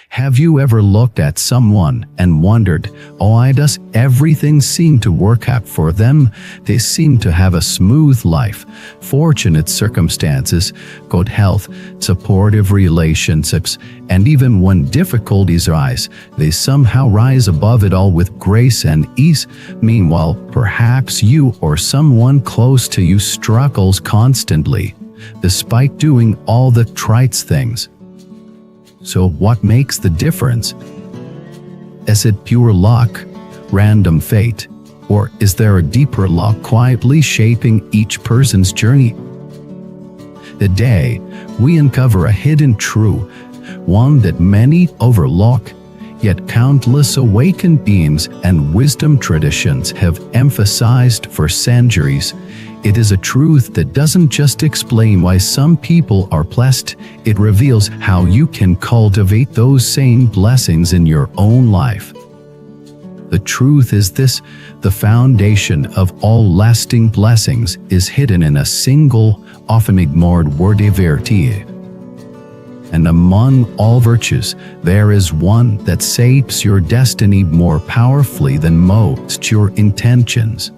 Have you ever looked at someone and wondered, why does everything seem to work out for them? They seem to have a smooth life, fortunate circumstances, good health, supportive relationships, and even when difficulties arise, they somehow rise above it all with grace and ease. Meanwhile, perhaps you or someone close to you struggles constantly, despite doing all the right things. So what makes the difference? Is it pure luck, random fate, or is there a deeper law quietly shaping each person's journey? Today, we uncover a hidden truth, one that many overlook, yet countless awakened beings and wisdom traditions have emphasized for centuries. It is a truth that doesn't just explain why some people are blessed, it reveals how you can cultivate those same blessings in your own life. The truth is this: the foundation of all lasting blessings is hidden in a single, often ignored word, virtue. And among all virtues, there is one that shapes your destiny more powerfully than most your intentions.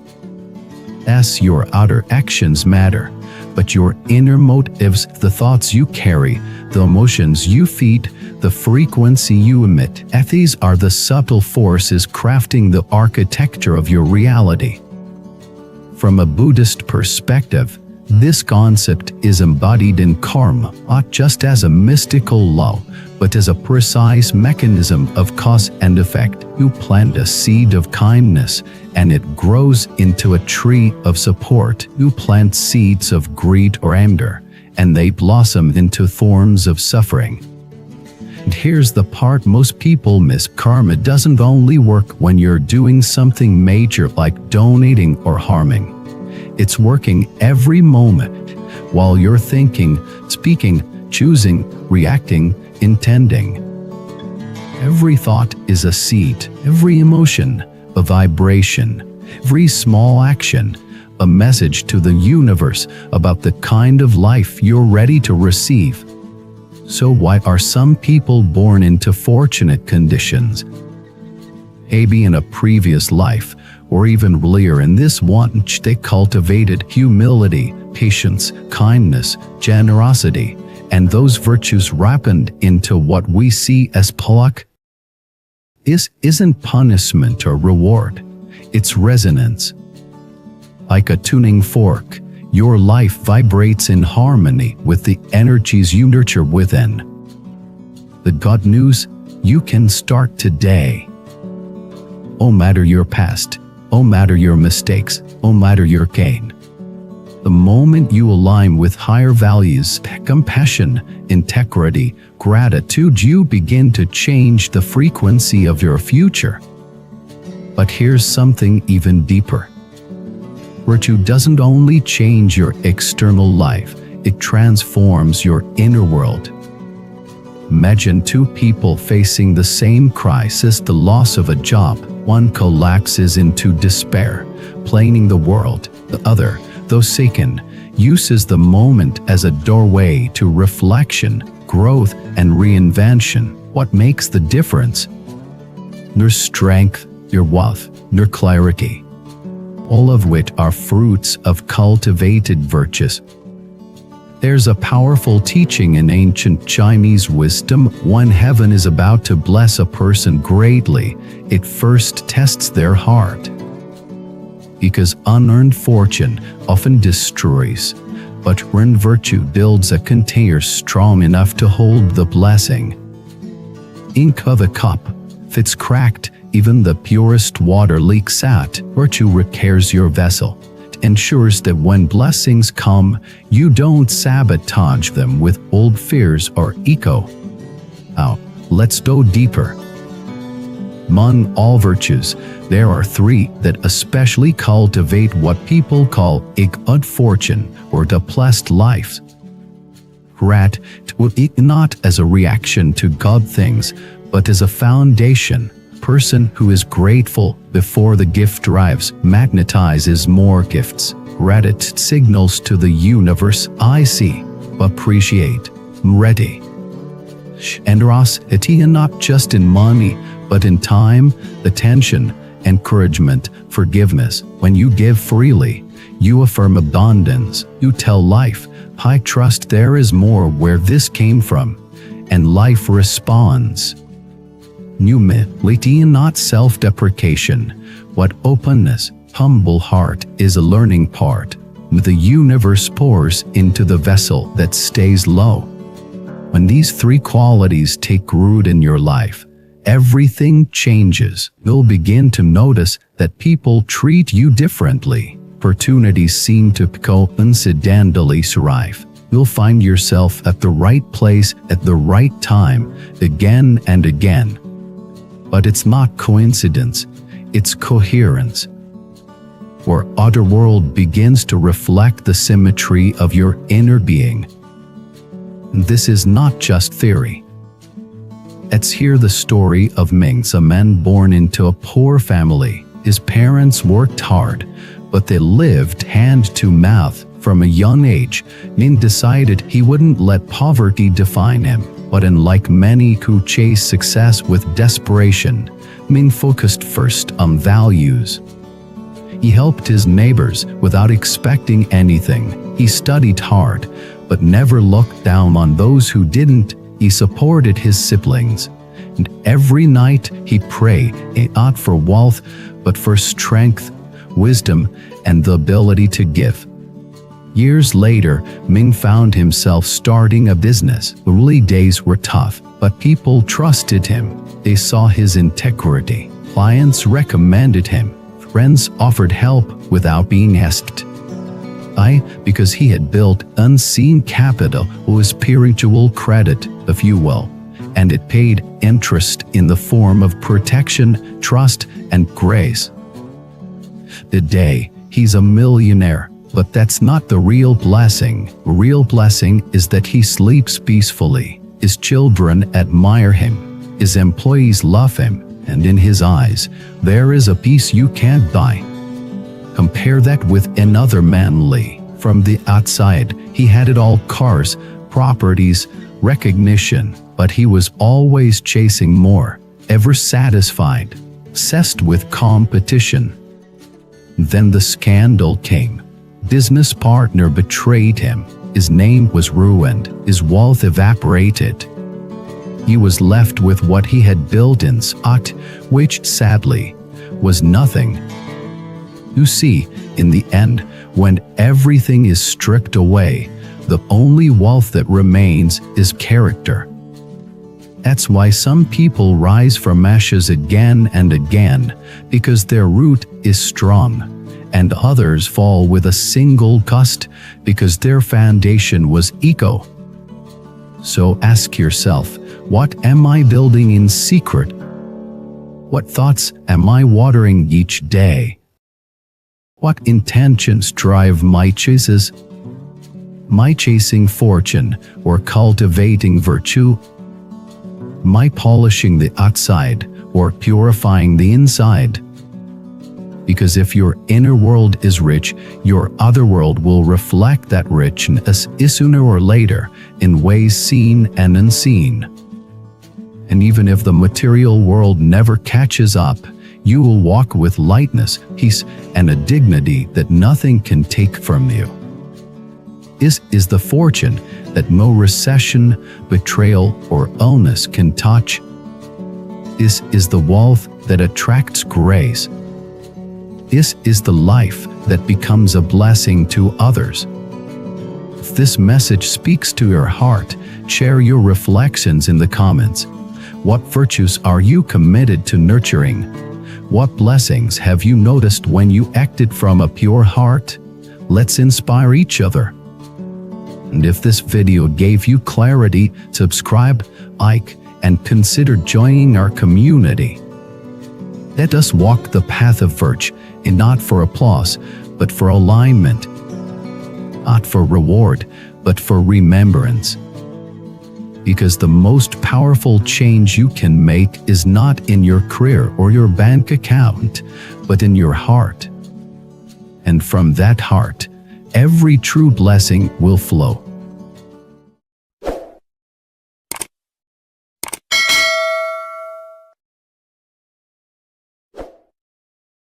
As your outer actions matter, but your inner motives, the thoughts you carry, the emotions you feed, the frequency you emit, these are the subtle forces crafting the architecture of your reality. From a Buddhist perspective, this concept is embodied in karma, not just as a mystical law, but as a precise mechanism of cause and effect. You plant a seed of kindness, and it grows into a tree of support. You plant seeds of greed or anger, and they blossom into thorns of suffering. And here's the part most people miss: karma doesn't only work when you're doing something major like donating or harming. It's working every moment while you're thinking, speaking, choosing, reacting, intending. Every thought is a seed, every emotion a vibration, every small action a message to the universe about the kind of life you're ready to receive. So why are some people born into fortunate conditions? Maybe in a previous life, or even earlier in this one, they cultivated humility, patience, kindness, generosity, and those virtues ripened into what we see as luck. This isn't punishment or reward, it's resonance. Like a tuning fork, your life vibrates in harmony with the energies you nurture within. The good news: you can start today. No matter your past, no matter your mistakes, no matter your gain. The moment you align with higher values, compassion, integrity, gratitude, you begin to change the frequency of your future. But here's something even deeper. Virtue doesn't only change your external life, it transforms your inner world. Imagine two people facing the same crisis, the loss of a job. One collapses into despair, blaming the world. The other, though shaken, uses the moment as a doorway to reflection, growth, and reinvention. What makes the difference? Your strength, your wealth, your clarity, all of which are fruits of cultivated virtues. There's a powerful teaching in ancient Chinese wisdom: when heaven is about to bless a person greatly, it first tests their heart. Because unearned fortune often destroys, but earned virtue builds a container strong enough to hold the blessing. Ink of a cup, if it's cracked, even the purest water leaks out. Virtue repairs your vessel. It ensures that when blessings come, you don't sabotage them with old fears or ego. Now, let's go deeper. Among all virtues, there are three that especially cultivate what people call good fortune, or the blessed life. Gratitude, not as a reaction to good things, but as a foundation. Person who is grateful before the gift arrives magnetizes more gifts. Gratitude signals to the universe: I see, appreciate, ready. generosity, and not just in money, but in time, attention, encouragement, forgiveness. When you give freely, you affirm abundance. You tell life, I trust there is more where this came from, and life responds. Humility, not self-deprecation. What openness, humble heart is a learning part. The universe pours into the vessel that stays low. When these three qualities take root in your life, everything changes. You'll begin to notice that people treat you differently. Opportunities seem to coincidentally arrive. You'll find yourself at the right place at the right time, again and again. But it's not coincidence, it's coherence. Where other world begins to reflect the symmetry of your inner being. This is not just theory. Let's hear the story of Ming, a man born into a poor family. His parents worked hard, but they lived hand to mouth. From a young age, Ming decided he wouldn't let poverty define him. But unlike many who chase success with desperation, Ming focused first on values. He helped his neighbors without expecting anything. He studied hard, but never looked down on those who didn't. He supported his siblings. And every night he prayed, not for wealth, but for strength, wisdom, and the ability to give. Years later, Ming found himself starting a business. The early days were tough, but people trusted him. They saw his integrity. Clients recommended him. Friends offered help without being asked. Because he had built unseen capital or spiritual credit, if you will, and it paid interest in the form of protection, trust, and grace. Today, he's a millionaire. But that's not the real blessing. The real blessing is that he sleeps peacefully. His children admire him. His employees love him. And in his eyes, there is a peace you can't buy. Compare that with another man, Lee. From the outside, he had it all: cars, properties, recognition. But he was always chasing more, ever satisfied, obsessed with competition. Then the scandal came. Business partner betrayed him. His name was ruined. His wealth evaporated. He was left with what he had built in spot, which sadly was nothing. You see, in the end, when everything is stripped away, the only wealth that remains is character. That's why some people rise from ashes again and again, because their root is strong. And others fall with a single gust because their foundation was ego. So ask yourself, what am I building in secret? What thoughts am I watering each day? What intentions drive my chases? Am I chasing fortune or cultivating virtue? Am I polishing the outside or purifying the inside? Because if your inner world is rich, your other world will reflect that richness sooner or later in ways seen and unseen. And even if the material world never catches up, you will walk with lightness, peace, and a dignity that nothing can take from you. This is the fortune that no recession, betrayal, or illness can touch. This is the wealth that attracts grace. This is the life that becomes a blessing to others. If this message speaks to your heart, share your reflections in the comments. What virtues are you committed to nurturing? What blessings have you noticed when you acted from a pure heart? Let's inspire each other. And if this video gave you clarity, subscribe, like, and consider joining our community. Let us walk the path of virtue, and not for applause, but for alignment. Not for reward, but for remembrance. Because the most powerful change you can make is not in your career or your bank account, but in your heart. And from that heart, every true blessing will flow.